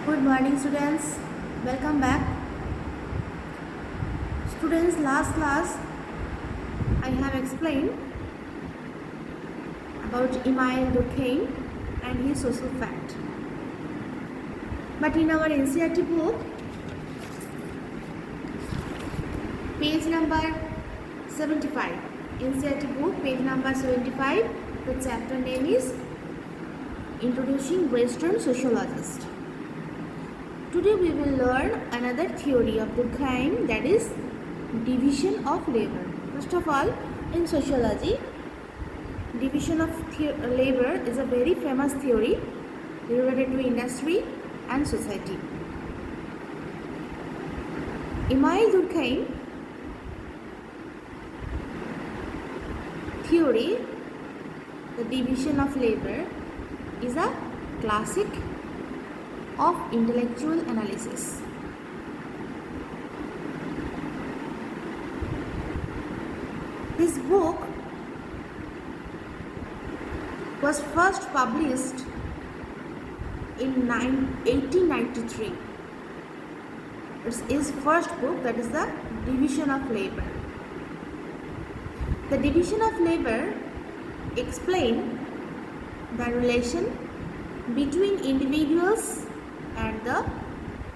Good morning, students. Welcome back. Students, last class I have explained about Emile Durkheim and his social fact. But in our NCERT book, page number 75, NCERT book, page number 75, the chapter name is Introducing Western Sociologist. Today we will learn another theory of Durkheim, that is division of labor. First of all, in sociology, division of labor is a very famous theory related to industry and society. Emile Durkheim theory, the division of labor, is a classic of intellectual analysis. This book was first published in 1893. It's his first book, that is the Division of Labor. The Division of Labor explains the relation between individuals and the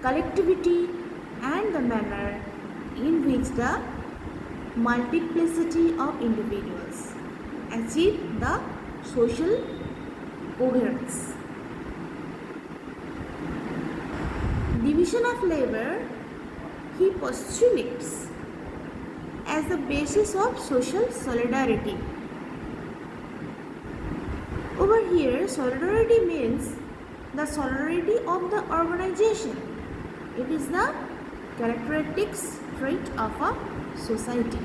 collectivity and the manner in which the multiplicity of individuals achieve the social coherence. Division of labor he postulates as the basis of social solidarity. Over here, solidarity means the solidarity of the organization. It is the characteristic trait of a society.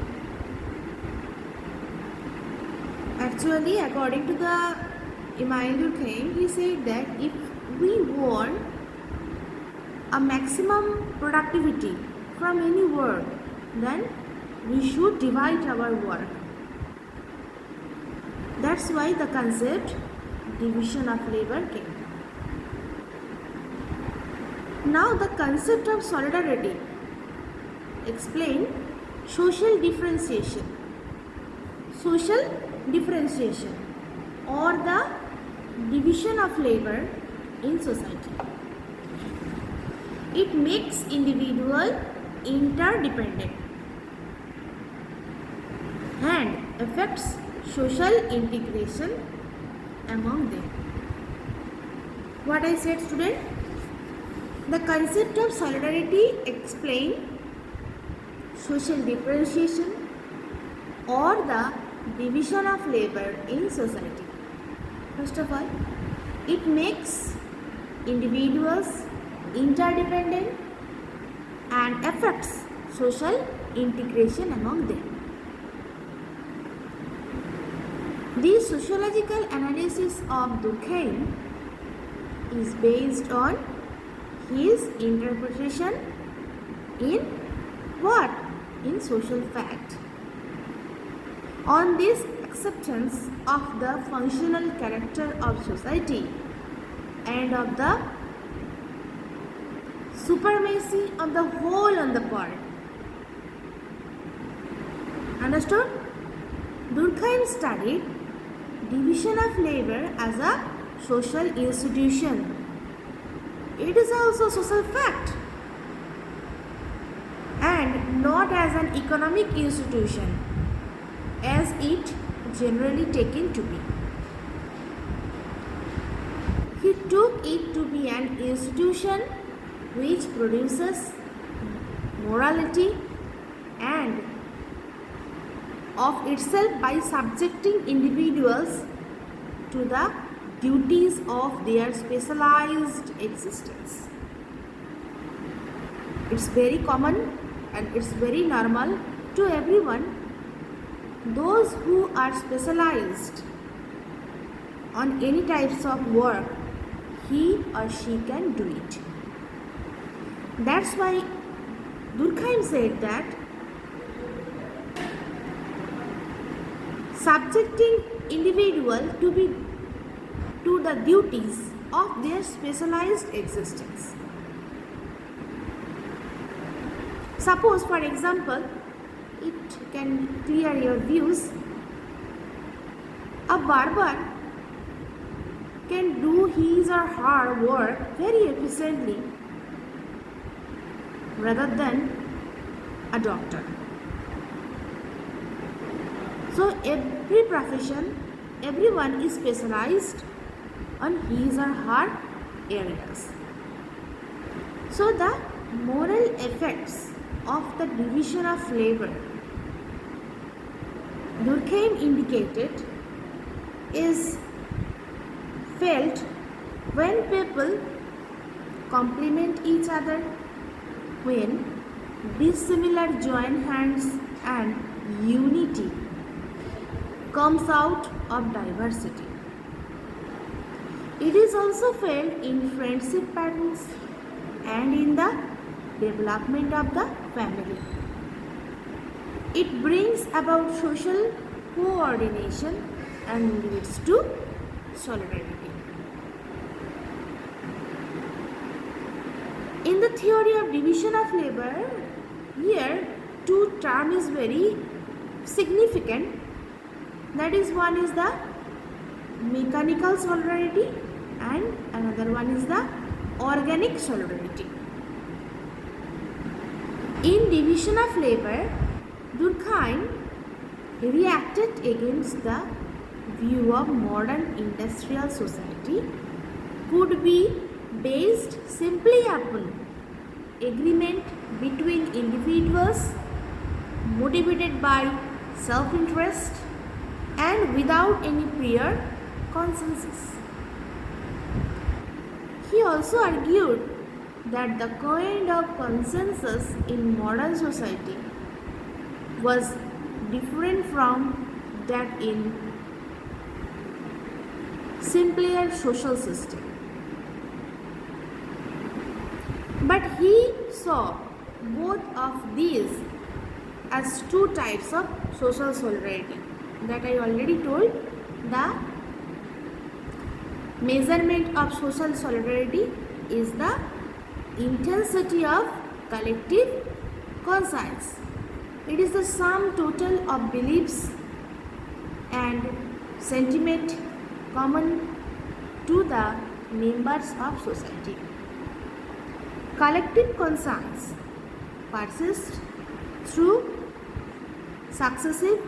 Actually, according to the Emile Durkheim, he said that if we want a maximum productivity from any work, then we should divide our work. That's why the concept division of labor came. Now the concept of solidarity explain social differentiation. Social differentiation or the division of labor in society. It makes individual interdependent and affects social integration among them. What I said, student? The concept of solidarity explains social differentiation or the division of labor in society. First of all, it makes individuals interdependent and affects social integration among them. The sociological analysis of Durkheim is based on his interpretation in what? In social fact. On this acceptance of the functional character of society and of the supremacy of the whole on the part. Understood? Durkheim studied division of labor as a social institution. It is also a social fact and not as an economic institution as it generally taken to be. He took it to be an institution which produces morality and of itself by subjecting individuals to the duties of their specialized existence. It's very common and it's very normal to everyone. Those who are specialized on any types of work, he or she can do it. That's why Durkheim said that subjecting individual to the duties of their specialized existence. Suppose, for example, it can clear your views. A barber can do his or her work very efficiently rather than a doctor. So every profession, everyone is specialized on his or her areas. So the moral effects of the division of labor Durkheim indicated is felt when people complement each other, when dissimilar join hands and unity comes out of diversity. It is also felt in friendship patterns and in the development of the family. It brings about social coordination and leads to solidarity. In the theory of division of labor, here two terms is very significant. That is, one is the mechanical solidarity and another one is the organic solidarity. In division of labor, Durkheim reacted against the view of modern industrial society could be based simply upon agreement between individuals motivated by self-interest and without any prior consensus. He also argued that the kind of consensus in modern society was different from that in simpler social system. But he saw both of these as two types of social solidarity that I already told. The measurement of social solidarity is the intensity of collective conscience. It is the sum total of beliefs and sentiment common to the members of society. Collective conscience persists through successive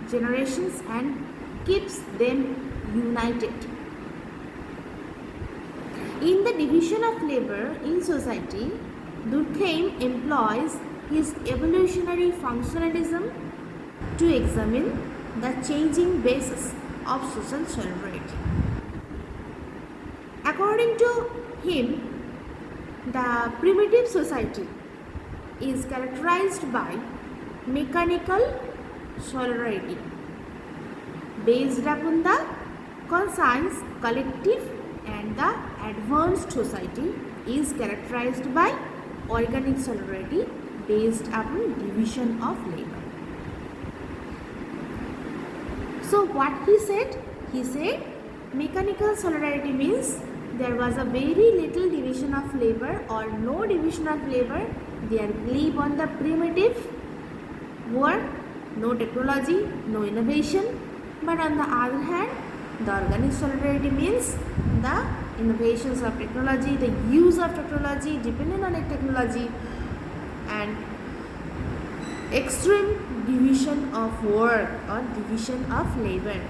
generations and keeps them united. In the division of labor in society, Durkheim employs his evolutionary functionalism to examine the changing basis of social solidarity. According to him, the primitive society is characterized by mechanical solidarity based upon the conscience collective, and the advanced society is characterized by organic solidarity based upon division of labor. So what he said? He said mechanical solidarity means there was a very little division of labor or no division of labor. They are live on the primitive work, no technology, no innovation. But on the other hand, the organic solidarity means the innovations of technology, the use of technology, dependent on technology, and extreme division of work or division of labor.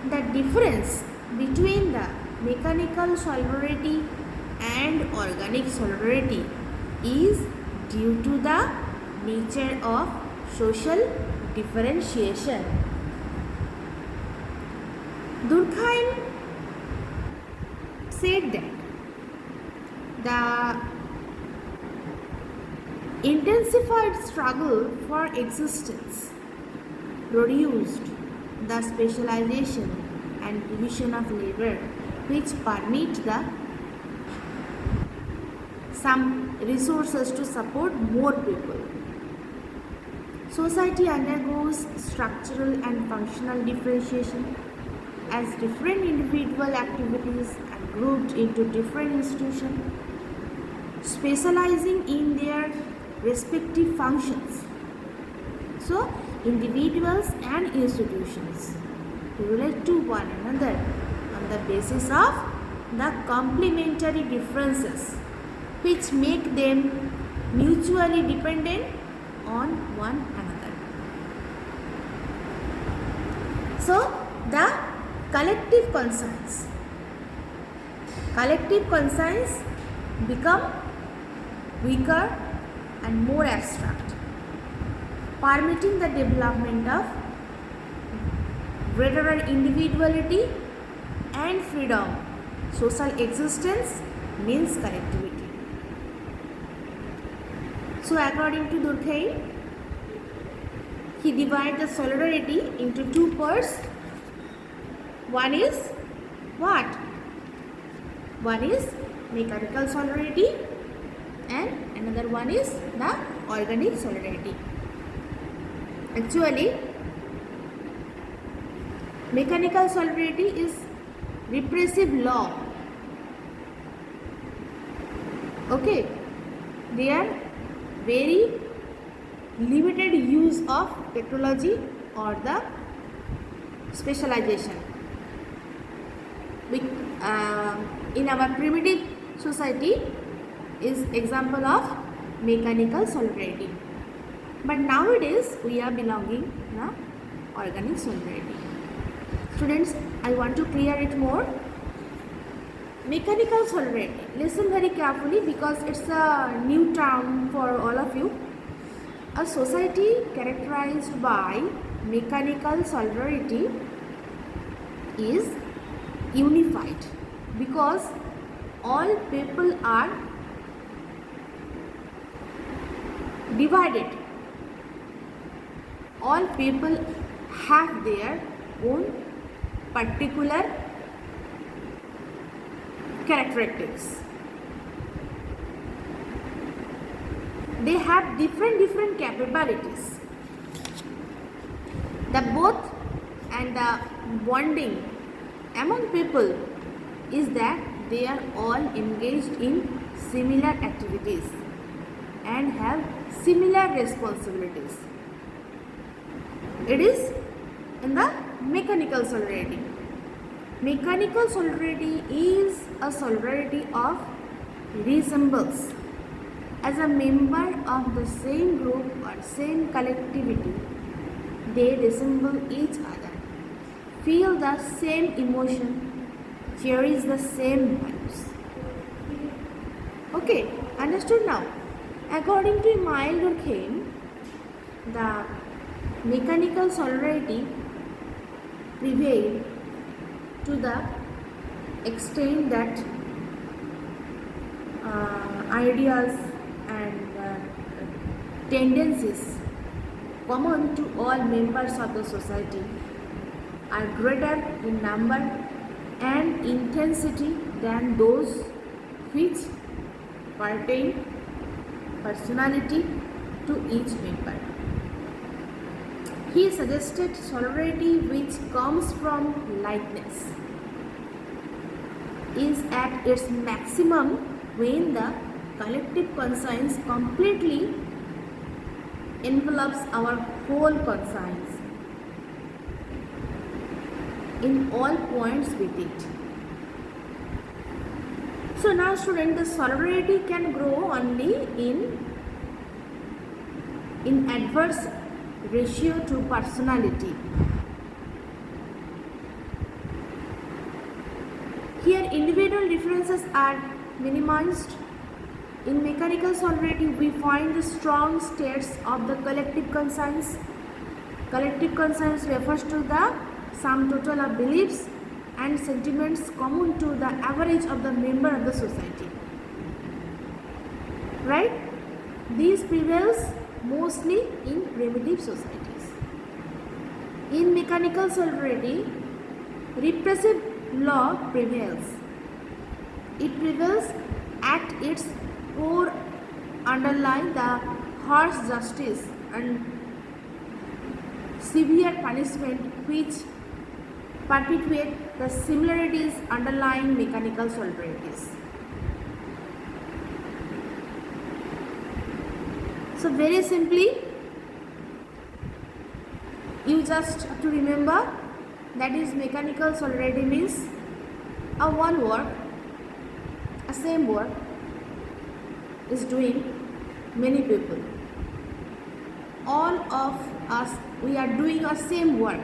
The difference between the mechanical solidarity and organic solidarity is due to the nature of social differentiation. Durkheim said that the intensified struggle for existence produced the specialization and division of labor which permit the some resources to support more people. Society undergoes structural and functional differentiation as different individual activities are grouped into different institutions, specializing in their respective functions. So, individuals and institutions relate to one another on the basis of the complementary differences which make them mutually dependent on one another. So, the collective conscience become weaker and more abstract, permitting the development of greater individuality and freedom. Social existence means collectivity. So according to Durkheim, he divided the solidarity into two parts. One is what? One is mechanical solidarity and another one is the organic solidarity. Actually, mechanical solidarity is repressive law. Okay, they are very limited use of technology or the specialization. In our primitive society is example of mechanical solidarity. But nowadays we are belonging to organic solidarity. Students, I want to clear it more. Mechanical solidarity. Listen very carefully because it's a new term for all of you. A society characterized by mechanical solidarity is unified because all people are divided. All people have their own particular characteristics. They have different capabilities. The both and the bonding among people is that they are all engaged in similar activities and have similar responsibilities. It is in the mechanical solidarity. Mechanical solidarity is a solidarity of resemblance. As a member of the same group or same collectivity, they resemble each other, feel the same emotion, cherish the same values. Okay, understood now? According to Emile Durkheim, the mechanical solidarity prevailed to the extent that ideas and tendencies common to all members of the society are greater in number and intensity than those which pertain personality to each member. He suggested solidarity which comes from likeness is at its maximum when the collective conscience completely envelops our whole conscience in all points with it. So now student, the solidarity can grow only in adverse ratio to personality. Here individual differences are minimized. In mechanical solidarity, we find the strong states of the collective conscience. Collective conscience refers to the sum total of beliefs and sentiments common to the average of the member of the society. Right? These prevails mostly in primitive societies. In mechanical solidarity, repressive law prevails. It prevails at its core underlying the harsh justice and severe punishment which perpetuate the similarities underlying mechanical solidarities. So very simply, you just have to remember that is mechanical solidarity means a one work, a same work is doing many people. All of us, we are doing a same work